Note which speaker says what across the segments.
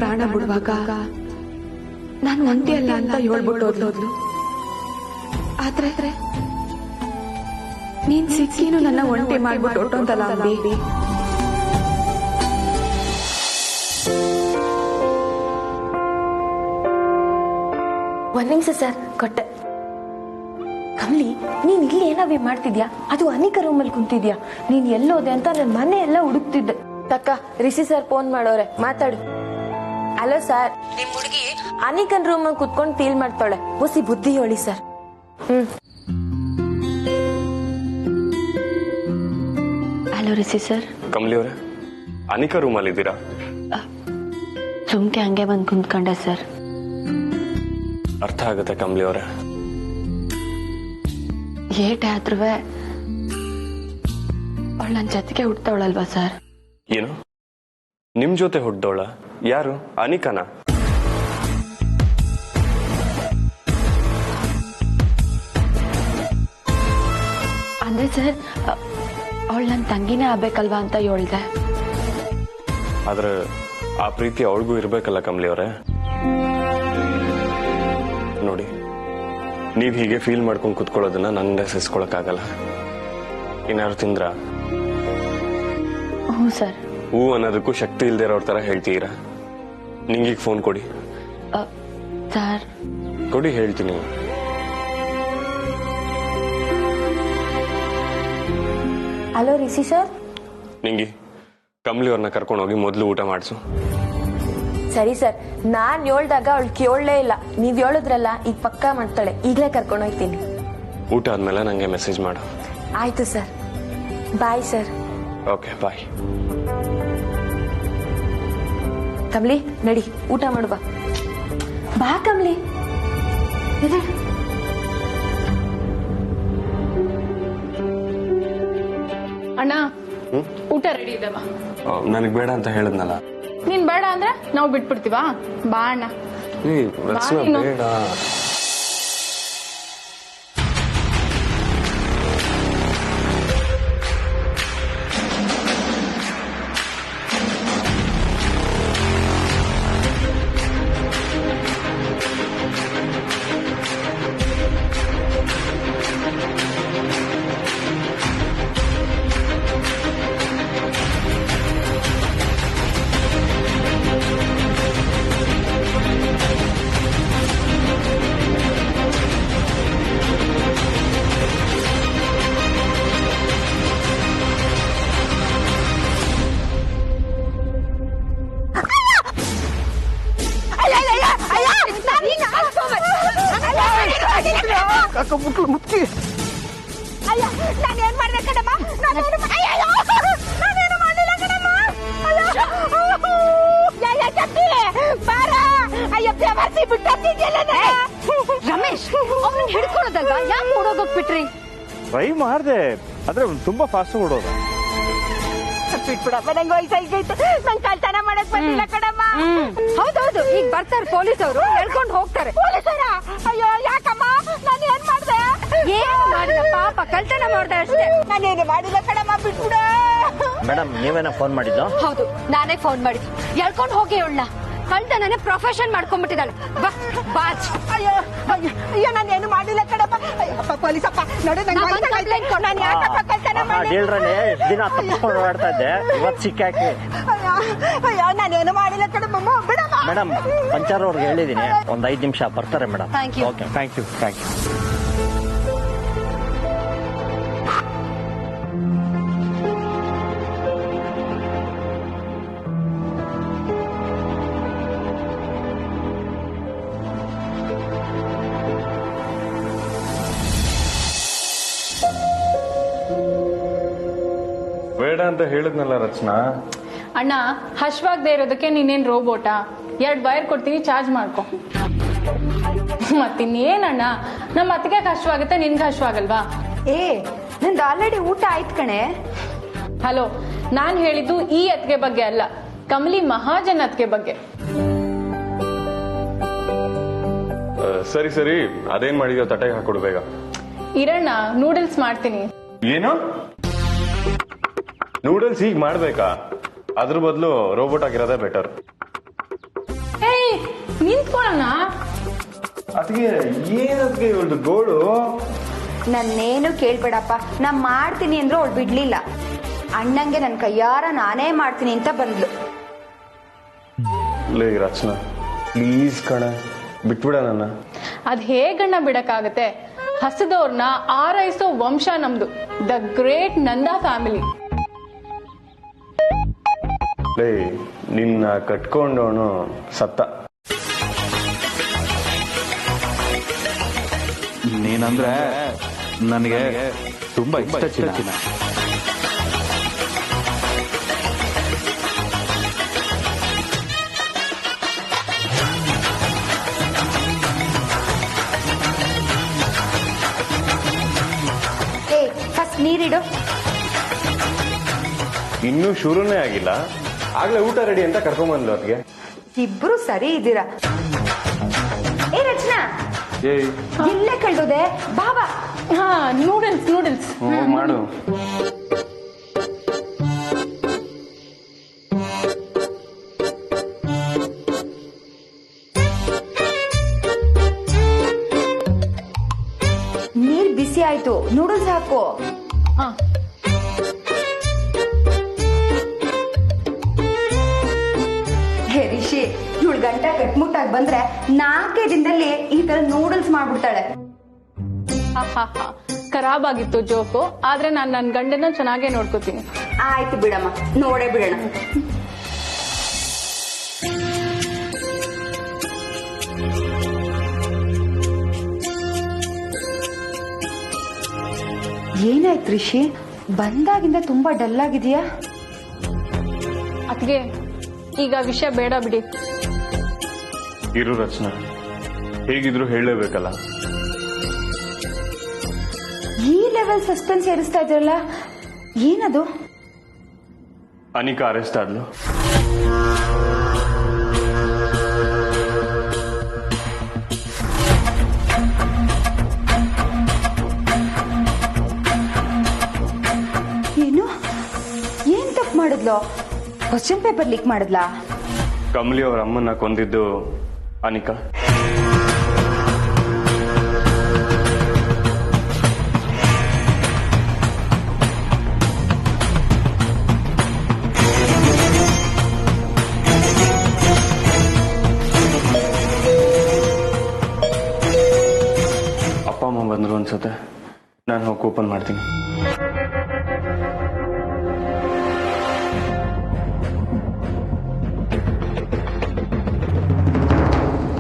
Speaker 1: ಪ್ರಾಣ ಬಿಡುವಾಗ ನಾನು ಒಂಟಿ ಅಲ್ಲ ಅಂತ ಹೇಳ್ಬಿಟ್ಟು ಹೋದ್ಲು. ಆದ್ರೆ ನೀನ್ ಸಿಕ್ಕಿನು ನನ್ನ ಒಂಟಿ ಮಾಡ್ಬಿಟ್ಟು ಹೊಟ್ಟೊಂತಲ್ಲ ಅಂಬಿ.
Speaker 2: ಒಂದ್ ನಿಮಿಷ ಸರ್, ಕೊಟ್ಟೆ. ಕಮಲಿ, ನೀನ್ ಇಲ್ಲಿ ಏನವೇ ಮಾಡ್ತಿದ್ಯಾ? ಅದು ಅನಿಕಾ ರೂಮಲ್ಲಿ ಕುಂತಿದ್ಯಾ? ನೀನ್ ಎಲ್ಲೋದೆ ಅಂತ ನನ್ನ ಮನೆ ಎಲ್ಲ ಹುಡುಕ್ತಿದ್ದೆ. ತಕ್ಕ ರಿಷಿ ಸರ್ ಫೋನ್ ಮಾಡೋರೆ, ಮಾತಾಡು. ಹಲೋ ಸರ್, ನಿಮ್ ಹುಡುಗಿ ಅನಿಕನ್ ರೂಮ್ ಕುತ್ಕೊಂಡು ಫೀಲ್ ಮಾಡ್ತಾಳೆ. ಹೊಸಿ ಬುದ್ಧಿ ಹೇಳಿ sir. Hello Rishi sir.
Speaker 3: Kamali ಅವರೇ, ಅನಿಕಾ ರೂಮಲ್ಲಿ ಇದ್ದೀರಾ?
Speaker 2: ಸುಮ್ಕೆ ಹಂಗೆ ಬಂದ್ ಕುಂತ್ಕೊಂಡೆ ಸರ್.
Speaker 3: ಅರ್ಥ ಆಗುತ್ತೆ ಕಮಲಿ ಅವರೇ.
Speaker 2: ಏಟೆ ಆದ್ರೂ ಅವಳು ನನ್ನ ಜೊತೆಗೆ ಹುಡ್ತಾವಳಲ್ವಾ ಸರ್?
Speaker 3: ಏನು, ನಿಮ್ ಜೊತೆ ಹುಡ್ದವಳ? ಯಾರು? ಅನಿಕಾನ?
Speaker 2: ಅಂದ್ರೆ ಸರ್, ಅವಳು ನನ್ನ ತಂಗಿನೇ ಆಗ್ಬೇಕಲ್ವಾ ಅಂತ ಹೇಳ್ದೆ.
Speaker 3: ಆದ್ರೆ ಆ ಪ್ರೀತಿ ಅವಳಿಗೂ ಇರ್ಬೇಕಲ್ಲ ಕಮಲಿ ಅವರೇ. ನೋಡಿ, ನೀವ್ ಹೀಗೆ ಫೀಲ್ ಮಾಡ್ಕೊಂಡು ಕುತ್ಕೊಳ್ಳೋದನ್ನ ನಂಗೆ ಸಹಿಸ್ಕೊಳಕ್ಕಾಗಲ್ಲ. ಏನಾದ್ರು ತಿಂದ್ರ?
Speaker 2: ಹ್ಞೂ ಸರ್.
Speaker 3: ಹೂ ಅನ್ನೋದಕ್ಕೂ ಶಕ್ತಿ ಇಲ್ದೇ ಇರೋರ್ ತರ ಹೇಳ್ತೀರಾ. ನಿಂಗೀಗ ಫೋನ್ ಕೊಡಿ.
Speaker 2: ಸರ್
Speaker 3: ಕೊಡಿ, ಹೇಳ್ತೀನಿ.
Speaker 2: Hello Rishi sir.
Speaker 3: ನಿಂಗಿ, ಕಮಲಿ ಅವ್ರನ್ನ ಕರ್ಕೊಂಡು ಹೋಗಿ ಮೊದಲು ಊಟ ಮಾಡಿಸು.
Speaker 2: ಸರಿ ಸರ್, ನಾನ್ ಹೇಳ್ದಾಗ ಅವಳು ಕೇಳಲೇ ಇಲ್ಲ. ನೀವ್ ಹೇಳಿದ್ರಲ್ಲ, ಈಗ ಪಕ್ಕಾ ಮಾಡ್ತಾಳೆ. ಈಗಲೇ ಕರ್ಕೊಂಡು ಹೋಗ್ತೀನಿ.
Speaker 3: ಊಟ ಆದ್ಮೇಲೆ ನಂಗೆ ಮೆಸೇಜ್ ಮಾಡು.
Speaker 2: ಆಯ್ತು sir. Bye sir.
Speaker 3: Okay, bye.
Speaker 2: Kamali, ನಡಿ ಊಟ ಮಾಡುವ. ಬಾ ಕಮಲಿ.
Speaker 4: ಅಣ್ಣ, ಊಟ ರೆಡಿ ಇದೆ ಬಾ.
Speaker 3: ನನಗೆ ಬೇಡ ಅಂತ ಹೇಳಿದ್ನಲ್ಲ.
Speaker 4: ನೀನ್ ಬೇಡ ಅಂದ್ರೆ ನಾವು ಬಿಟ್ಬಿಡ್ತೀವಾ? ಬಾ ಅಣ್ಣ.
Speaker 3: ಬೇಡ.
Speaker 5: ಮುಚ್ಚಿ. ಅಯ್ಯ, ನಾನೇನ್ ಮಾಡ್ದೆ ಕಣಮ್ಮ? ನಾನೇನು ಮಾಡಿಲ್ಲ ಕಣಮ್ಮ. ಅಯ್ಯ, ಜತ್ತಿ ಬಾರ. ಅಯ್ಯ, ಬೆವರ್ಸಿ ಬಿಟ್ಟಿದ್ಯಲ್ಲ.
Speaker 4: ರಮೇಶ್, ಅವನ್ನ ಹಿಡ್ಕೊಳ್ಳೋದಲ್ವಾ? ಯಾಕೆ ಓಡೋಗೋಗ್ಬಿಟ್ರಿ?
Speaker 6: ಟ್ರೈ ಮಾಡ್ದೆ, ಆದ್ರೆ ತುಂಬಾ ಫಾಸ್ಟ್ ಓಡೋದ.
Speaker 5: ಬಿಟ್ಬಿಡಪ್ಪ, ನಂಗೆ ವಯಸ್ಸಾಯ್ತು. ನಂಗೆ ಕಳ್ತನ ಮಾಡಕ್ ಬಂದಿಲ್ಲ ಕಣಮ್ಮ.
Speaker 4: ಹೌದೌದು, ಈಗ ಬರ್ತಾರೆ ಪೊಲೀಸ್ ಅವರು, ಹೇಳ್ಕೊಂಡು ಹೋಗ್ತಾರೆ.
Speaker 5: ಪೊಲೀಸರ? ಅಯ್ಯೋ, ಯಾಕಮ್ಮ? ನಾನು ಏನ್ ಮಾಡ್ದೆ?
Speaker 4: ಏನು ಮಾಡಿದ? ಪಾಪ ಕಳ್ತನ ಮಾಡ್ದೆ ಅಷ್ಟೇ.
Speaker 5: ನಾನೇನು ಮಾಡಿಲ್ಲ ಕಣಮ್ಮ, ಬಿಟ್ಬಿಡ.
Speaker 6: ಮೇಡಮ್, ನೀವೇನ ಫೋನ್ ಮಾಡಿದ್ದು?
Speaker 4: ಹೌದು, ನಾನೇ ಫೋನ್ ಮಾಡಿದ್ದು. ಹೇಳ್ಕೊಂಡು ಹೋಗಿ ಅವಳನ್ನ. ಕಳ್ತನನೇ ಪ್ರೊಫೆಷನ್ ಮಾಡ್ಕೊಂಡ್ಬಿಟ್ಟಿದ್ದಾಳೆ. ಬಾಚ್.
Speaker 5: ಅಯ್ಯೋ ಅಯ್ಯೋ, ನಾನೇನು ಮಾಡಿಲ್ಲ ಕಣಮ್ಮ. ಅಯ್ಯಪ್ಪ, ಪೊಲೀಸಪ್ಪ ನೋಡು, ನಾನು ಯಾಕಪ್ಪ ಕಳ್ತನ ಮಾಡಿ?
Speaker 6: ದಿನ ತಪ್ಪಿಸ್ಕೊಂಡು ಓಡಾಡ್ತಾ ಇದ್ದೆ, ಇವತ್ತು ಸಿಕ್ಕಾಕಿ.
Speaker 5: ಅಯ್ಯೋ, ನಾನೇನು ಮಾಡಿಲ್ಲ ಕಣಮ್ಮ, ಬಿಡಮ್ಮ.
Speaker 6: ಮೇಡಮ್, ಪಂಚಾರ್ ಅವ್ರಿಗೆ ಹೇಳಿದೀನಿ, ಒಂದ್ 5 ನಿಮಿಷ ಬರ್ತಾರೆ madam.
Speaker 4: Thank you.
Speaker 6: Okay, thank you.
Speaker 3: ಬೇಡ ಅಂತ ಹೇಳಿದ್ನಲ್ಲ ರಚನಾ.
Speaker 4: ಅಣ್ಣ, ಹಶ್ವಾಗದೆ ಇರೋದಕ್ಕೆ ನೀನೇನ್ ರೋಬೋಟಾ? 2 ವೈರ್ ಕೊಡ್ತೀವಿ, ಚಾರ್ಜ್ ಮಾಡ್ಕೊ. ಮತ್ತಿನ್ನೇನಣ್ಣ, ನಮ್ಮ ಅತ್ತಿಗೆ ಹಶ್ವಾಗುತ್ತೆ, ನಿನ್ಗೆ ಹಶ್ವಾಗಲ್ವಾ?
Speaker 1: ನಿಂದು ಆಲ್ರೆಡಿ ಊಟ ಆಯ್ತು ಕಣೆ.
Speaker 4: ಹಲೋ, ನಾನ್ ಹೇಳಿದ್ದು ಈ ಅತ್ತಿಗೆ ಬಗ್ಗೆ ಅಲ್ಲ, ಕಮಲಿ ಮಹಾಜನ್ ಅತ್ತಿಗೆ ಬಗ್ಗೆ.
Speaker 3: ಸರಿ ಸರಿ, ಅದೇನ್ ಮಾಡಿದ್ಯೋ ತಟ್ಟೆಗೆ ಹಾಕೊಡು ಬೇಗ.
Speaker 4: ಇರಣ್ಣ, ನೂಡಲ್ಸ್ ಮಾಡ್ತೀನಿ.
Speaker 3: ಏನು ನೂಡಲ್ಸ್ ಈಗ ಮಾಡ್ಬೇಕಾ? ಅದ್ರ ಬದಲು ರೋಬೋಟ್ ಆಗಿರೋದೇ ಬೆಟರ್.
Speaker 1: ನಿಂತ್ಕೊಳ್ಳೋಣ.
Speaker 3: ಅದಕ್ಕೆ ಏನಕ್ಕೆ ಇವಳ್ದು ಗೋಳು?
Speaker 4: ನನ್ನೇನು ಕೇಳ್ಬೇಡಪ್ಪ, ನಾ ಮಾಡ್ತೀನಿ ಅಂದ್ರು ಅವಳು ಬಿಡ್ಲಿಲ್ಲ. ಅಣ್ಣಂಗೆ ನನ್ನ ಕೈಯಾರ ನಾನೇ ಮಾಡ್ತೀನಿ ಅಂತ ಬಂದ್ಲು.
Speaker 3: ಲೇ ರಚನಾ, ಪ್ಲೀಸ್ ಕಣ, ಬಿಟ್ಬಿಡ ನನ್ನ.
Speaker 1: ಅದ್ ಹೇಗಣ್ಣ ಬಿಡಕ್ಕಾಗತ್ತೆ? ಹಸದವ್ರನ್ನ ಆರೈಸೋ ವಂಶ ನಮ್ದು, ದ ಗ್ರೇಟ್ ನಂದಾ ಫ್ಯಾಮಿಲಿ.
Speaker 3: ಲೇ, ನಿನ್ನ ಕಟ್ಕೊಂಡವನು ಸತ್ತ.
Speaker 7: ನೀನಂದ್ರೆ ನನಗೆ ತುಂಬಾ ಇಷ್ಟ ಚಿನ್ನ.
Speaker 4: ಏ, ಫಸ್ಟ್ ನೀರಿಡು.
Speaker 3: ಇನ್ನೂ ಶುರುನೇ ಆಗಿಲ್ಲ, ಆಗ್ಲೇ ಊಟ ರೆಡಿ ಅಂತ ಕರ್ಕೊಂಬಂದ್ಲು ಅದಕ್ಕೆ.
Speaker 4: ಇಬ್ರು ಸರಿ ಇದ್ದೀರಾ. ಏ ರಚನಾ,
Speaker 3: ಏಯ್,
Speaker 4: ಇಲ್ಲೇ ಕಳ್ದೋದೆ, ಬಾಬಾ.
Speaker 1: ಹಾ, ನೂಡಲ್ಸ್ ನೂಡಲ್ಸ್.
Speaker 3: ಮಾಡು.
Speaker 4: ನೀರ್ ಬಿಸಿ ಆಯ್ತು, ನೂಡಲ್ಸ್ ಹಾಕು.
Speaker 1: ಹಾ,
Speaker 4: ಹೇ ರಿಷಿ, ಇವಳು ಗಂಟ ಕಟ್ಮುಟ್ಟಾಗಿ ಬಂದ್ರೆ 4 ದಿನದಲ್ಲಿ ಈ ತರ ನೂಡಲ್ಸ್ ಮಾಡ್ಬಿಡ್ತಾಳೆ.
Speaker 1: ಖರಾಬ್ ಆಗಿತ್ತು ಜೋಕು, ಆದ್ರೆ ನಾನ್ ನನ್ ಗಂಡನ ಚೆನ್ನಾಗೇ ನೋಡ್ಕೋತೀನಿ.
Speaker 4: ಆಯ್ತು ಬಿಡಮ್ಮ, ನೋಡೇ ಬಿಡೋಣ. ಏನಾಯ್ತು ರಿಷಿ, ಬಂದಾಗಿಂದ ತುಂಬಾ ಡಲ್ ಆಗಿದೆಯಾ?
Speaker 1: ಅದ್ಗೆ ಈಗ ವಿಷಯ ಬೇಡ ಬಿಡಿ.
Speaker 3: ಇರು ರಚನಾ, ಹೇಗಿದ್ರು ಹೇಳಲೇಬೇಕಲ್ಲ.
Speaker 4: ಈ ಲೆವೆಲ್ ಸಸ್ಪೆನ್ಸ್ ಏರಿಸ್ತಾ ಇದ್ರಲ್ಲ, ಏನದು?
Speaker 3: ಅನಿಕಾ ಅರೆಸ್ಟ್ ಆದ್ಲು.
Speaker 4: ಏನು? ಏನ್ ತಪ್ಪು ಮಾಡಿದ್ಲು? ಕ್ವಶನ್ ಪೇಪರ್ ಲೀಕ್ ಮಾಡಿದ್ಲಾ?
Speaker 3: ಕಮಲಿ ಅವ್ರ ಅಮ್ಮನ್ನ ಕೊಂದಿದ್ದು ಅನಿಕಾ. ಅಪ್ಪ ಅಮ್ಮ ಬಂದ್ರು ಅನ್ಸುತ್ತೆ, ನಾನು ಹೋಗಿ ಓಪನ್ ಮಾಡ್ತೀನಿ.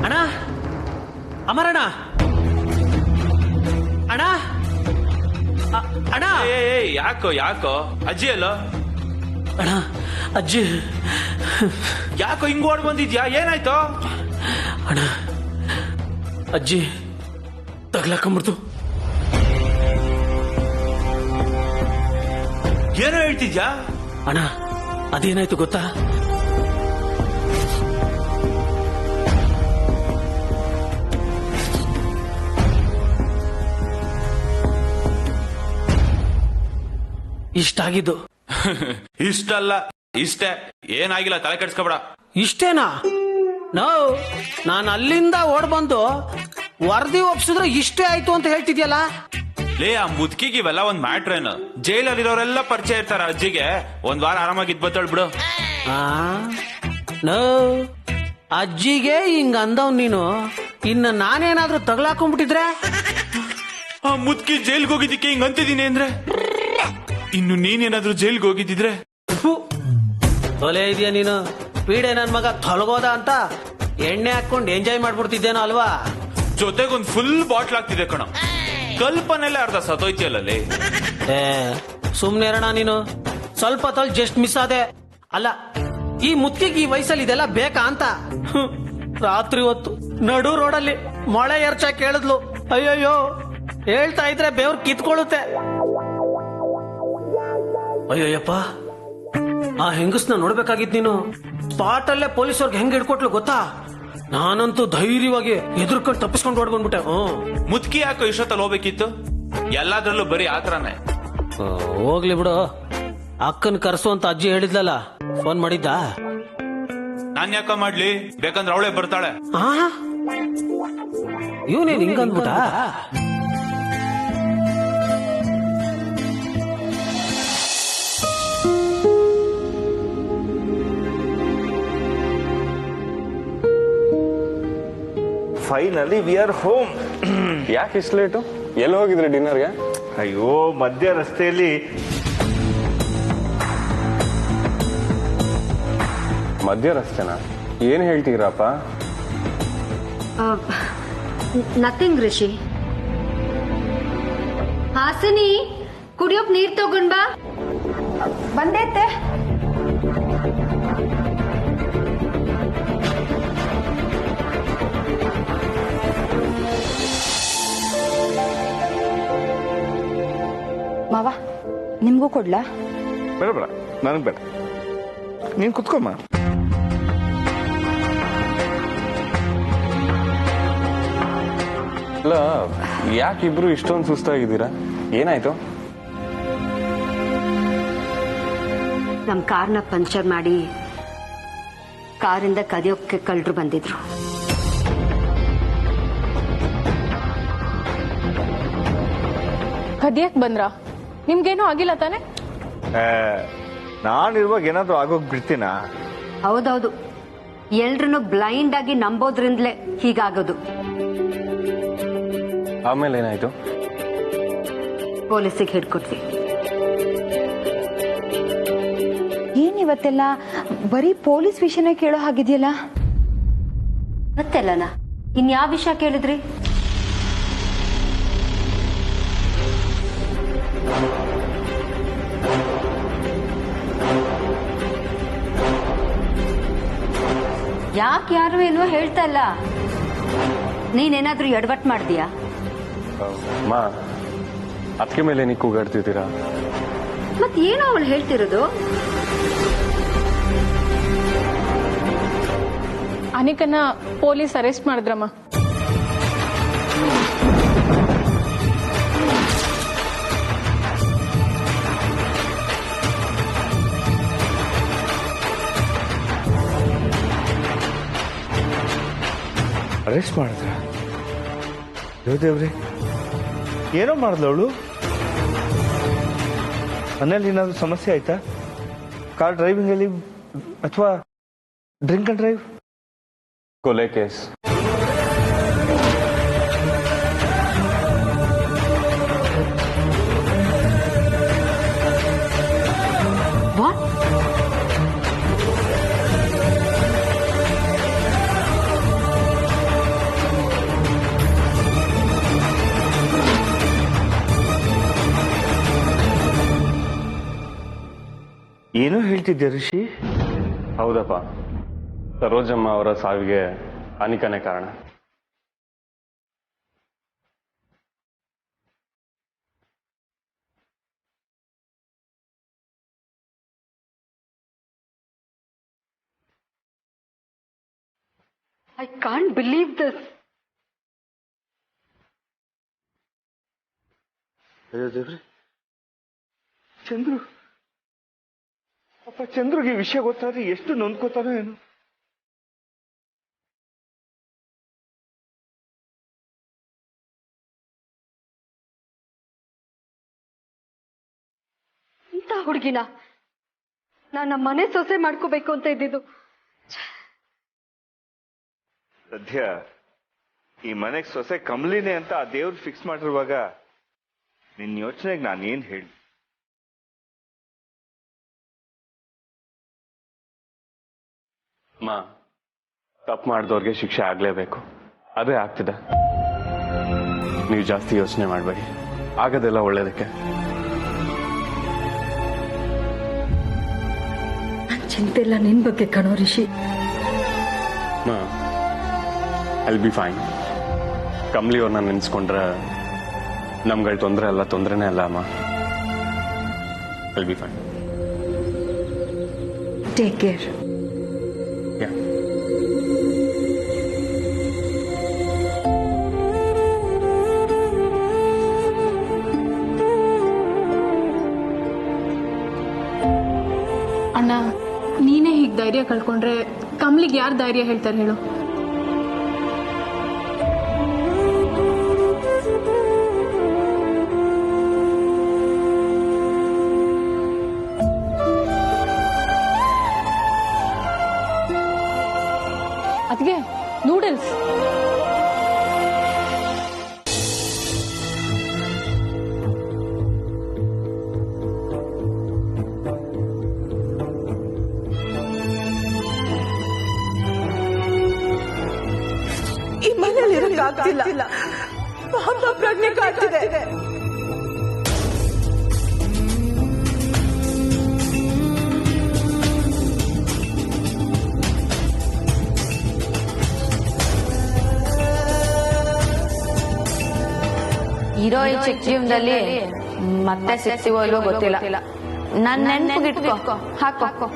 Speaker 6: ಅಣ್ಣ, ಅಮರಣ್ಣ, ಅಣ್ಣ, ಅಣ್ಣ.
Speaker 7: ಯಾಕೋ ಅಜ್ಜಿ ಅಲ್ಲ?
Speaker 6: ಅಣ್ಣ, ಅಜ್ಜಿ.
Speaker 7: ಯಾಕೋ ಹಿಂಗ್ ಓಡ್ ಬಂದಿದ್ಯಾ? ಏನಾಯ್ತು?
Speaker 6: ಅಣ್ಣ, ಅಜ್ಜಿ ತಗ್ಲಾಕೊಂಬಿಡ್ತು.
Speaker 7: ಏನೋ ಹೇಳ್ತಿದ್ಯಾ?
Speaker 6: ಅಣ್ಣ, ಅದೇನಾಯ್ತು ಗೊತ್ತಾ? ಇಷ್ಟಾಗಿದ್ದು.
Speaker 7: ಇಷ್ಟಲ್ಲ, ಇಷ್ಟೇ. ಏನಾಗಿಲ್ಲ, ತಲೆ ಕೆಡ್ಸ್ಕೊಬೇಡ.
Speaker 6: ಇಷ್ಟೇನಾ? ನಾನು ಅಲ್ಲಿಂದ ಓಡ್ ಬಂದು ವರದಿ ಒಪ್ಸಿದ್ರೆ ಇಷ್ಟೇ ಆಯ್ತು ಅಂತ ಹೇಳ್ತಿದ್ಯಲ್ಲ?
Speaker 7: ಲೇ, ಆ ಮುದ್ಕಿಗೆ ಇವೆಲ್ಲ ಒಂದ್ ಮ್ಯಾಟ್ರ್ ಏನು? ಜೈಲಲ್ಲಿರೋರೆಲ್ಲ ಪರಿಚಯ ಇರ್ತಾರ ಅಜ್ಜಿಗೆ. ಒಂದ್ ವಾರ ಆರಾಮಾಗಿ ಇದ್ ಬಿಡು.
Speaker 6: ಅಜ್ಜಿಗೆ ಹಿಂಗ ಅಂದವ್ ನೀನು, ಇನ್ನ ನಾನೇನಾದ್ರೂ ತಗ್ಲಾಕೊಂಡ್ಬಿಟ್ಟಿದ್ರೆ?
Speaker 7: ಆ ಮುದ್ಕಿ ಜೈಲ್ಗೆ ಹೋಗಿದ್ದಕ್ಕೆ ಹಿಂಗ್ ಅಂತಿದೀನಿ ಅಂದ್ರೆ, ಇನ್ನು ನೀನೇನಾದ್ರೂ ಜೈಲ್ಗೆ ಹೋಗಿದ್ದಿದ್ರೆ?
Speaker 6: ಒಲೆ ಇದೆಯಾ ನೀನು? ಪೀಡೆ ನನ್ ಮಗ ತೊಲಗೋದ ಅಂತ ಎಣ್ಣೆ ಹಾಕೊಂಡು ಎಂಜಾಯ್ ಮಾಡ್ಬಿಡ್ತಿದ್ದೇನೋ ಅಲ್ವಾ?
Speaker 7: ಜೊತೆಗೊಂದ್ ಫುಲ್ ಬಾಟ್ಲ್ ಆಗ್ತಿದೆ ಕಣ. ಕಲ್ಪನೆಲ್ಲ ಅರ್ಧ ಸತೋಯ್ತಿಯಲ್ಲೇ.
Speaker 6: ಸುಮ್ನೆ ಇರೋಣ ನೀನು. ಸ್ವಲ್ಪ ತೊಲ್ ಜಸ್ಟ್ ಮಿಸ್ ಆದೆ. ಅಲ್ಲ, ಈ ಮುದ್ಕಿಗೆ ಈ ವಯಸ್ಸಲ್ಲಿ ಇದೆಲ್ಲ ಬೇಕಾ ಅಂತ? ರಾತ್ರಿ ಹೊತ್ತು ನಡು ರೋಡಲ್ಲಿ ಮೊಳೆ ಎರ್ಚ ಕೇಳಿದ್ಲು. ಅಯ್ಯಯ್ಯೋ, ಹೇಳ್ತಾ ಇದ್ರೆ ಬೇವ್ರು ಕಿತ್ಕೊಳ್ಳುತ್ತೆ. ಅಯ್ಯಯ್ಯಪ್ಪ, ಆ ಹೆಂಗಸ್ನ ನೋಡ್ಬೇಕಾಗಿತ್ ನೀನು. ಸ್ಪಾಟ್ ಅಲ್ಲೇ ಪೊಲೀಸವ್ರಿಗೆ ಹೆಂಗ್ ಹಿಡ್ಕೊಟ್ಲು ಗೊತ್ತಾ? ನಾನಂತೂ ಧೈರ್ಯವಾಗಿ ಎದುರ್ಕೊಂಡು ತಪ್ಪಿಸ್ಕೊಂಡು ಓಡ್ಬಂದ್ಬಿಟ್ಟೆ.
Speaker 7: ಮುದ್ಕಿ ಯಾಕೋ ಇಷ್ಟೊತ್ತಲ್ಲಿ ಹೋಗ್ಬೇಕಿತ್ತು? ಎಲ್ಲಾದ್ರಲ್ಲೂ ಬರೀ ಆತರನೇ.
Speaker 6: ಹೋಗ್ಲಿ ಬಿಡು. ಅಕ್ಕನ್ ಕರ್ಸು ಅಂತ ಅಜ್ಜಿ ಹೇಳಿದ್ಲಲ್ಲ, ಫೋನ್ ಮಾಡಿದ್ದ?
Speaker 7: ನಾನ್ ಯಾಕ ಮಾಡ್ಲಿ, ಬೇಕಂದ್ರೆ ಅವಳೇ ಬರ್ತಾಳೆ.
Speaker 6: ಇವನೇನ್ ಹಿಂಗಂದ್ಬಿಟ?
Speaker 8: Finally we are home.
Speaker 3: ಯಾಕೆ ಇಷ್ಟು ಲೇಟು? ಎಲ್ಲಿ ಹೋಗಿದ್ರಿ ಡಿನ್ನರ್ಗೆ?
Speaker 8: ಅಯ್ಯೋ, ಮಧ್ಯ ರಸ್ತೆಯಲ್ಲಿ.
Speaker 3: ಮಧ್ಯ ರಸ್ತೆನಾ? ಏನ್ ಹೇಳ್ತೀರಪ್ಪ?
Speaker 4: ನಥಿಂಗ್ ರಿಷಿ. ಹಾಸಿನಿ, ಕುಡಿಯೋಕ್ ನೀರ್ ತಗೊಂಡ್ ಬಾ. ಬಂದೈತೆ. ಮಾವ, ನಿಮ್ಗೂ ಕೊಡ್ಲಾ?
Speaker 8: ಬೇಡ ಬೇಡ, ನನಗೆ ಬೇಡ, ನೀನ್ ಕುತ್ಕೊಮ್ಮ.
Speaker 3: ಅಲ್ಲ, ಯಾಕಿಬ್ರು ಇಷ್ಟೊಂದು ಸುಸ್ತಾಗಿದ್ದೀರಾ? ಏನಾಯ್ತು?
Speaker 9: ನಮ್ ಕಾರ್ನ ಪಂಚರ್ ಮಾಡಿ ಕಾರಿಂದ ಕದಿಯೋಕ್ಕೆ ಕಳ್ಳರು ಬಂದಿದ್ರು.
Speaker 1: ಕದಿಯಕ್ ಬಂದ್ರ? ನಿಮ್ಗೇನು ಆಗಿಲ್ಲ ತಾನೆ?
Speaker 8: ನಾನಿರುವಾಗ ಏನಾದ್ರು ಆಗೋಗ್ ಬಿಡ್ತೀನ?
Speaker 9: ಹೌದೌದು, ಎಲ್ರನ್ನು ಬ್ಲೈಂಡ್ ಆಗಿ ನಂಬೋದ್ರಿಂದಲೇ ಹೀಗಾಗೋದು.
Speaker 3: ಆಮೇಲೆ ಏನಾಯ್ತು?
Speaker 9: ಪೊಲೀಸಿಗೆ ಹಿಡ್ಕೊಟ್ವಿ.
Speaker 4: ಏನಿವತ್ತೆಲ್ಲ ಬರೀ ಪೊಲೀಸ್ ವಿಷಯನ ಕೇಳೋ ಹಾಗಿದೆಯಲ್ಲ?
Speaker 9: ಮತ್ತೆಲ್ಲನಾ, ಇನ್ಯಾವ ವಿಷಯ ಕೇಳಿದ್ರಿ? ಯಾಕೆ ಯಾರು ಏನೋ ಹೇಳ್ತಾ ಇಲ್ಲ? ನೀನೇನಾದ್ರೂ ಎಡವಟ್ ಮಾಡ್ತೀಯಾ?
Speaker 3: ಮಾ, ಅದಕ್ಕೆ ಮೇಲೆ ನೀವು ಕೂಗಾಡ್ತಿದ್ದೀರಾ?
Speaker 9: ಮತ್ ಏನೋ ಅವಳು ಹೇಳ್ತಿರೋದು?
Speaker 1: ಅನಿಕನ್ನ ಪೊಲೀಸ್ ಅರೆಸ್ಟ್ ಮಾಡಿದ್ರಮ್ಮ.
Speaker 8: ಅರೆಸ್ಟ್ ಮಾಡಿದ್ರ? ದೇವ್ರೆ, ಏನೋ ಮಾಡಿದ್ಲು ಅವಳು? ಮನೇಲಿ ಏನಾದ್ರು ಸಮಸ್ಯೆ ಆಯ್ತಾ? ಕಾರ್ ಡ್ರೈವಿಂಗ್ ಅಲ್ಲಿ ಅಥವಾ ಡ್ರಿಂಕ್ ಅಂಡ್ ಡ್ರೈವ್?
Speaker 3: ಕೊಲೆ ಕೇಸ್.
Speaker 9: ವಾಟ್?
Speaker 8: ಏನೋ ಹೇಳ್ತಿದ್ದೆ ಋಷಿ.
Speaker 3: ಹೌದಪ್ಪ, ಸರೋಜಮ್ಮ ಅವರ ಸಾವಿಗೆ ಅನಿಕನೇ ಕಾರಣ.
Speaker 9: I can't believe this.
Speaker 8: ಅಯ್ಯೋ ದೇವ್ರೆ, ಚಂದ್ರು, ಅಪ್ಪ ಚಂದ್ರುಗೆ ಈ ವಿಷಯ ಗೊತ್ತಾದ್ರೆ ಎಷ್ಟು ನೊಂದ್ಕೋತಾನೋ ಏನು.
Speaker 9: ಇಂಥ ಹುಡುಗಿನ ನಾನು ನಮ್ಮ ಮನೆ ಸೊಸೆ ಮಾಡ್ಕೋಬೇಕು ಅಂತ ಇದ್ದಿದ್ದು.
Speaker 8: ಸದ್ಯ ಈ ಮನೆಗ್ ಸೊಸೆ ಕಮಲಿನೇ ಅಂತ ಆ ದೇವ್ರು ಫಿಕ್ಸ್ ಮಾಡಿರುವಾಗ ನಿನ್ ಯೋಚನೆಗೆ ನಾನೇನ್ ಹೇಳಿ?
Speaker 3: ಮಾ, ತಪ್ಪು ಮಾಡಿದವ್ರಿಗೆ ಶಿಕ್ಷೆ ಆಗ್ಲೇಬೇಕು. ಅದೇ ಆಗ್ತಿದೆ. ನೀವು ಜಾಸ್ತಿ ಯೋಚನೆ ಮಾಡಬೇಡಿ, ಆಗೋದೆಲ್ಲ ಒಳ್ಳೇದಕ್ಕೆ.
Speaker 9: ನನ್ ಚಿಂತೆ ಇಲ್ಲ ನಿನ್ ಬಗ್ಗೆ ಕಣೋ ರಿಷಿ.
Speaker 3: ಮಾ, ಐಲ್ ಬಿ ಫೈನ್. ಕಮಲಿ ಅವ್ರನ್ನ ನೆನೆಸ್ಕೊಂಡ್ರೆ ನಮ್ಗಳ ತೊಂದರೆನೇ ಅಲ್ಲ ಅಮ್ಮ. I'll be fine.
Speaker 9: Take care.
Speaker 3: Yeah.
Speaker 1: ಅಣ್ಣ, ನೀನೇ ಹೀಗೆ ಧೈರ್ಯ ಕಳ್ಕೊಂಡ್ರೆ ಕಮಲಿಗೆ ಯಾರು ಧೈರ್ಯ ಹೇಳ್ತಾರೆ ಹೇಳು? ಅದ್ಗೆ ನೂಡಲ್ಸ್.
Speaker 5: ಈ ಮನೇಲಿ ಇರೋಕ್ಕಾಗ್ತಿಲ್ಲ. ಪಾಪ ಪ್ರಜ್ಞೆ ಕಾಡ್ತಿದೆ.
Speaker 2: ಇರೋ ಈ ಚಿಕ್ಕ ಜೀವನದಲ್ಲಿ ಮತ್ತೆ ಸಿಗ್ತೀವೋ ಇಲ್ವೋ ಗೊತ್ತಿಲ್ಲ. ನನ್ನ ನೆನಪಿಗಿಟ್ಕೋ, ಹಾಕೋ.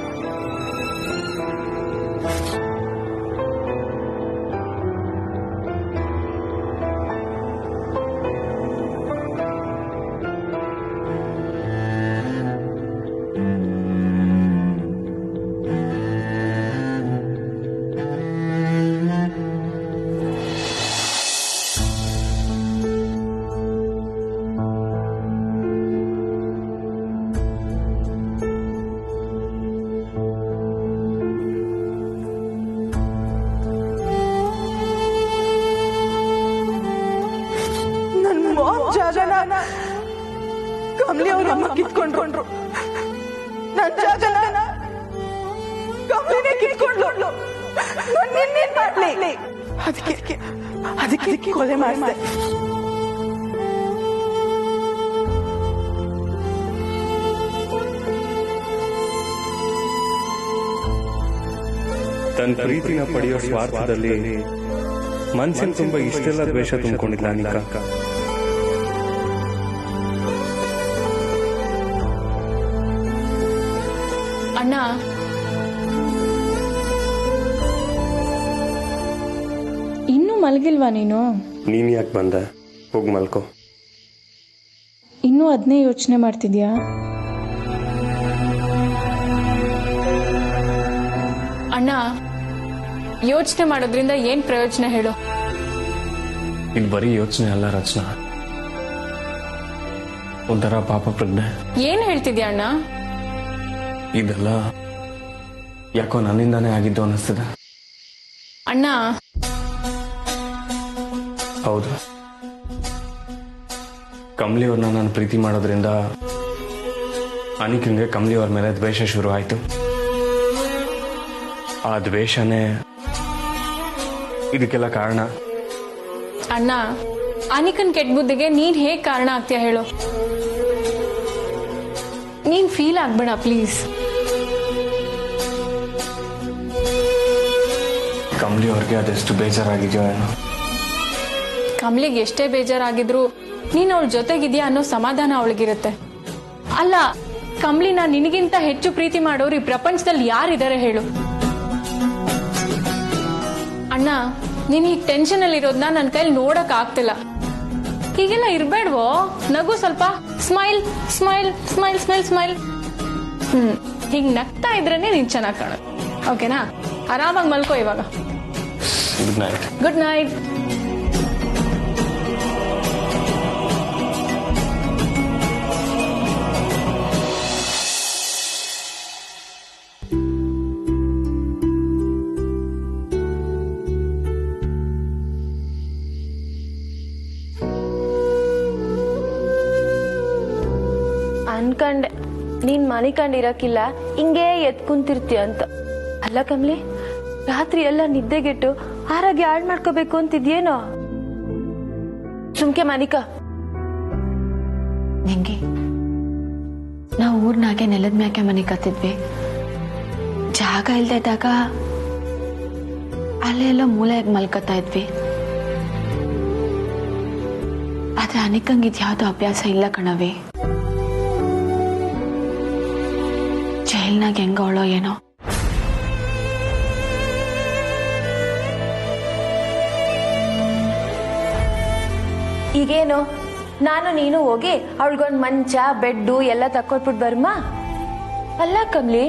Speaker 5: ಜಾಗನ ಕಮಲಿ ಅವ್ರ ಅಮ್ಮ ಕಿತ್ಕೊಂಡ್ರು. ನನ್ನ ಜಾಗನ ಕಮಲಿನೇ ಕಿತ್ಕೊಂಡ್ಲು. ನಿನ್ನೇನ್ ಮಾಡ್ಲಿ? ಅದಕ್ಕೆ ಕೊಲೆ ಮಾಡಿದೆ.
Speaker 3: ತನ್ನ ಪ್ರೀತಿನ ಪಡೆಯೋ ಸ್ವಾರ್ಥದಲ್ಲಿ ಮನ್ಸಿನ ತುಂಬಾ ಇಷ್ಟೆಲ್ಲ ದ್ವೇಷ ತುಂಬಿಕೊಂಡಿಲ್ಲ ಅನಿಕಾ.
Speaker 1: ಅಣ್ಣ, ಇನ್ನೂ ಮಲಗಿಲ್ವಾ ನೀನು?
Speaker 3: ನೀನ್ ಯಾಕೆ ಬಂದೆ? ಹೋಗಿ ಮಲ್ಕೋ.
Speaker 1: ಇನ್ನೂ ಅದನ್ನೇ ಯೋಚನೆ ಮಾಡ್ತಿದ್ಯಾ? ಅಣ್ಣ, ಯೋಚನೆ ಮಾಡೋದ್ರಿಂದ ಏನ್ ಪ್ರಯೋಜನ ಹೇಳು?
Speaker 3: ಇದು ಬರೀ ಯೋಚನೆ ಅಲ್ಲ ರಚನಾ, ಒಂಥರ ಪಾಪ ಪ್ರಜ್ಞೆ.
Speaker 1: ಏನ್ ಹೇಳ್ತಿದ್ಯಾ ಅಣ್ಣ?
Speaker 3: ಇದೆಲ್ಲ ಯಾಕೋ ನನ್ನಿಂದಾನೇ ಆಗಿದ್ದು ಅನಿಸ್ತದೆ.
Speaker 1: ಅಣ್ಣ,
Speaker 3: ಹೌದು, ಕಮಲಿ ಅವ್ರನ್ನ ನಾನು ಪ್ರೀತಿ ಮಾಡೋದ್ರಿಂದ ಅನಿಕಂಗೆ ಕಮಲಿ ಅವ್ರ ಮೇಲೆ ದ್ವೇಷ ಶುರು ಆಯ್ತು. ಆ ದ್ವೇಷನೇ ಇದಕ್ಕೆಲ್ಲ ಕಾರಣ.
Speaker 1: ಅಣ್ಣ, ಅನಿಕನ್ ಕೆಟ್ಟ ಬುದ್ಧಿಗೆ ನೀನ್ ಹೇಗ್ ಕಾರಣ ಆಗ್ತೀಯ ಹೇಳು? ನೀನ್ ಫೀಲ್ ಆಗ್ಬೇಡ ಪ್ಲೀಸ್.
Speaker 3: ಕಮಲಿ ಅವ್ರಿಗೆ ಅದೆಷ್ಟು ಬೇಜಾರಾಗಿದೆಯೋ ಏನೋ.
Speaker 1: ಕಮಲಿಗೆ ಎಷ್ಟೇ ಬೇಜಾರಾಗಿದ್ರು ನೀನ್ ಅವಳ ಜೊತೆಗಿದ್ಯಾ ಅನ್ನೋ ಸಮಾಧಾನ ಅವಳಿಗಿರುತ್ತೆ. ಅಲ್ಲ, ಕಮಲಿನ ನಿನಗಿಂತ ಹೆಚ್ಚು ಪ್ರೀತಿ ಮಾಡೋರು ಈ ಪ್ರಪಂಚದಲ್ಲಿ ಯಾರಿದ್ದಾರೆ ಹೇಳು? ಅಣ್ಣ, ನೀನ್ ಈಗ ಟೆನ್ಷನ್ ಅಲ್ಲಿ ಇರೋದನ್ನ ನನ್ನ ಕೈಲಿ ನೋಡಕ್ ಆಗ್ತಿಲ್ಲ. ಹೀಗೆಲ್ಲ ಇರ್ಬೇಡ್ವೋ? ನಗು ಸ್ವಲ್ಪ. Smile smile smile smile smile. ಹೀಗ್ ನಗ್ತಾ ಇದ್ರೇನೆ ನೀನ್ ಚೆನ್ನಾಗ್ ಕಾಣೋದು. ಓಕೆನಾ? ಆರಾಮಾಗಿ ಮಲ್ಕೋ ಇವಾಗ.
Speaker 3: Good night.
Speaker 1: Good night.
Speaker 2: ಅನ್ಕಂಡೆ ನೀನ್ ಮನೆ ಕಂಡಿರಕ್ಕಿಲ್ಲ, ಹಿಂಗೇ ಎದ್ ಕುಂತಿರ್ತೀಯ ಅಂತ. ಅಲ್ಲ ಕಮಲಿ, ರಾತ್ರಿ ಎಲ್ಲ ನಿದ್ದೆಗೆಟ್ಟು ಆರೋಗ್ಯ ಹಾಳು ಮಾಡ್ಕೋಬೇಕು ಅಂತಿದ್ಯೇನೋ? ಸುಮ್ಕೆ ಮನಿಕ.
Speaker 10: ನಿಂಗೆ ನಾವು ಊರ್ನಾಗೆ ನೆಲದ ಮ್ಯಾಕೆ ಮನೆ ಕತ್ತಿದ್ವಿ. ಜಾಗ ಇಲ್ದೇ ಇದ್ದಾಗ ಅಲ್ಲೆಲ್ಲ ಮೂಲೆಯಾಗಿ ಮಲ್ಕತ್ತಾ ಇದ್ವಿ. ಆದ್ರೆ ಅನಿಕಂಗಿದ್ ಯಾವ್ದು ಅಭ್ಯಾಸ ಇಲ್ಲ ಕಣವಿ. ಜೈಲ್ನಾಗ ಹೆಂಗವಳೋ ಏನೋ.
Speaker 2: ಈಗೇನು, ನಾನು ನೀನು ಹೋಗಿ ಅವಳಿಗೊಂದ್ ಮಂಚ ಬೆಡ್ಡು ಎಲ್ಲ ತಕೊಟ್ಬಿಟ್ಟು ಬರ್ಮಾ? ಅಲ್ಲ ಕಮ್ಲಿ,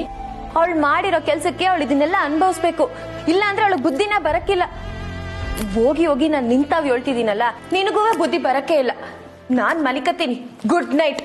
Speaker 2: ಅವಳು ಮಾಡಿರೋ ಕೆಲ್ಸಕ್ಕೆ ಅವಳು ಇದನ್ನೆಲ್ಲ ಅನುಭವಿಸ್ಬೇಕು. ಇಲ್ಲ ಅಂದ್ರೆ ಅವಳು ಬುದ್ಧಿನ ಬರಕ್ಕಿಲ್ಲ. ಹೋಗಿ ಹೋಗಿ ನಾನು ನಿಂತಾವ್ ಹೇಳ್ತಿದ್ದೀನಲ್ಲ, ನಿನಗೂ ಬುದ್ಧಿ ಬರಕ್ಕೆ ಇಲ್ಲ. ನಾನ್ ಮಲಿಕತ್ತೀನಿ. Good night.